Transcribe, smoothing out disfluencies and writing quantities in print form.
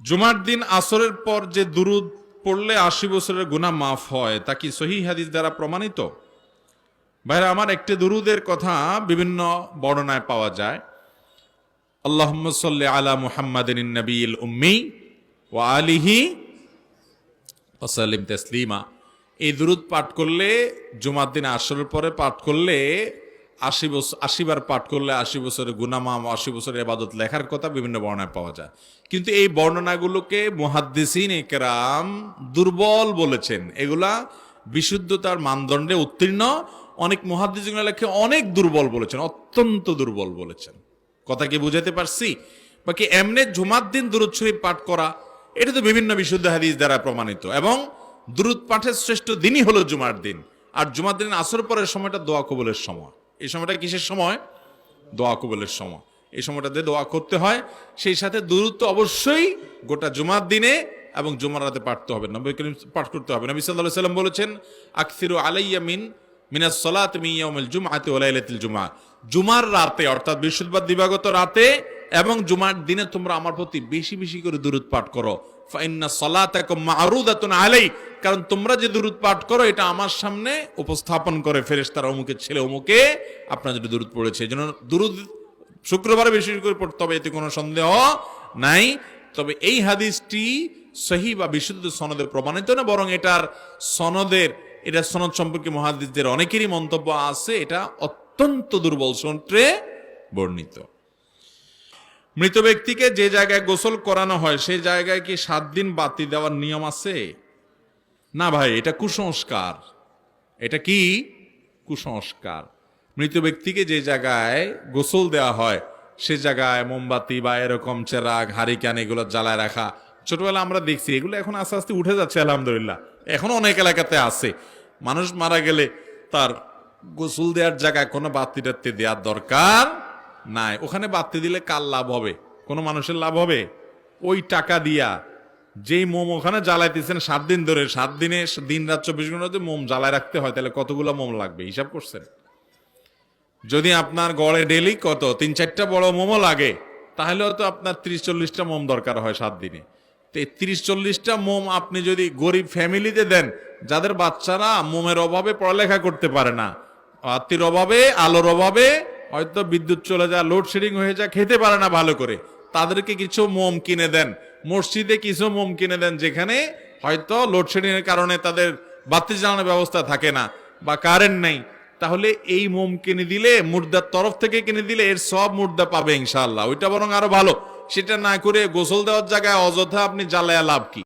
জুমার দিন আসরের পর যে দুরুদ পড়লে ৮০ বছরের গুনাহ মাফ হয় তা কি সহিহ হাদিস দ্বারা প্রমাণিত? ভাইরা আমার, একটি দুরুদের কথা বিভিন্ন বর্ণনায় পাওয়া যায়। আল্লাহুম্মা সাল্লি আলা মুহাম্মাদিন নবিয়িল উম্মি ওয়া আলিহি ওয়া সাল্লিম তাসলিমা। এই দুরুদ পাঠ করলে জুমার দিন আসরের পরে পাঠ করলে ৮০ বার পাঠ করলে ৮০ বছরের গুনাহ মাফ, ৮০ বছরের ইবাদত লেখার কথা বিভিন্ন বর্ণনায় পাওয়া যায়। কিন্তু এই বর্ণনাগুলোকে মুহাদ্দিসিন ইকরাম দুর্বল বলেছেন। এগুলা বিশুদ্ধতার মানদণ্ডে উত্তীর্ণ। অনেক মুহাদ্দিসিন লেখে অনেক দুর্বল বলেছেন, অত্যন্ত দুর্বল বলেছেন। কথা কি বুঝাতে পারছি? বাকি এমনি জুমার দিন দুরূদ শরীফ পাঠ করা, এটা তো বিভিন্ন বিশুদ্ধ হাদিস দ্বারা প্রমাণিত। এবং দুরূদ পাঠের শ্রেষ্ঠ দিনই হলো জুমার দিন। আর জুমার দিন আসর পরের সময়টা দোয়া কবুলের সময়। এই সময়টা কিসের সময়? দোয়া কবুলের সময়। এই সময়টাতে দোয়া করতে হয়। সেই সাথে দুরূদ তো অবশ্যই গোটা জুমার দিনে এবং জুমার রাতে পাঠতে হবে, নবী করিম পাঠ করতে হবে। নবী সাল্লাল্লাহু আলাইহি ওয়াসাল্লাম বলেছেন, আকসিরু আলাইয়া মিনাস সালাতি মিন ইয়াউমিল জুমআতি ওয়া লাইলাতিল জুমআ। জুমার রাতে অর্থাৎ বৃহস্পতিবার দিবাগত রাতে এবং জুমার দিনে তোমরা আমার প্রতি বেশি বেশি করে দুরূদ পাঠ করো। ফা ইন্না সালাতাকুম মা'রুদাতুন আলাই, কারণ তোমরা যে দুরূদ পাঠ করো এটা আমার সামনে উপস্থাপন করে ফেরেশতারা, অমুকের ছেলে অমুকে আপনার যদি দুরূদ পড়েছে। এজন্য দুরূদ শুক্রবারে বেশি করে পড়তে হবে, এতে কোনো সন্দেহ নাই। তবে এই হাদিসটি সহিহ বা বিশুদ্ধ সনদে প্রমাণিত না, বরং এটার সনদ সম্পর্কে মুহাদ্দিসদের অনেকেরই মন্তব্য আছে, এটা অত্যন্ত দুর্বল সূত্রে বর্ণিত। মৃত ব্যক্তিকে যে জায়গায় গোসল করানো হয় সেই জায়গায় কি ৭ দিন বাতি দেওয়ার নিয়ম আছে? না ভাই, এটা কুসংস্কার। এটা কি কুসংস্কার? মৃত ব্যক্তিকে যে জায়গায় গোসল দেওয়া হয় সে জায়গায় মোমবাতি বা এরকম চেরাগ, হারিকেন এগুলো জ্বালায় রাখা, ছোটবেলা আমরা দেখছি, এগুলো এখন আস্তে আস্তে উঠে যাচ্ছে আলহামদুলিল্লাহ। এখনো অনেক এলাকাতে আছে। মানুষ মারা গেলে তার গোসল দেওয়ার জায়গায় কোনো বাতি টাতি দেওয়ার দরকার নাই। ওখানে বাতি দিলে কার লাভ হবে? কোনো মানুষের লাভ হবে? ওই টাকা দিয়া যেই মোম ওখানে জ্বালাইতেছেন ৭ দিন ধরে, 7 দিনে দিন রাত ২৪ ঘন্টা মোম জ্বালায় রাখতে হয়, তাহলে কতগুলো মোম লাগবে হিসাব করছেন? যদি আপনার গড়ে ডেলি কত ৩-৪টা বড় মোমও লাগে, তাহলে তো আপনার ৩০-৪০টা মোম দরকার হয় ৭ দিনে। তো ৩০-৪০টা মোম আপনি যদি গরিব ফ্যামিলিতে দেন, যাদের বাচ্চারা মোমের অভাবে পড়ালেখা করতে পারে না, বাতির অভাবে, আলোর অভাবে, হয়তো বিদ্যুৎ চলে যায়, লোডশেডিং হয়ে যায়, খেতে পারে না ভালো করে, তাদেরকে কিছু মোম কিনে দেন। মসজিদে কিছু মোম কিনে দেন, যেখানে হয়তো লোডশেডিং এর কারণে তাদের বাতি জ্বালানোর ব্যবস্থা থাকে না বা কারেন্ট নেই। তাহলে এই মোম কিনে দিলে, মুর্দার তরফ থেকে কিনে দিলে এর সব মুর্দা পাবে ইনশাআল্লাহ। ওইটা বরং আরো ভালো। সেটা না করে গোসল দেওয়ার জায়গায় অযথা আপনি জ্বালায়া লাভ কি?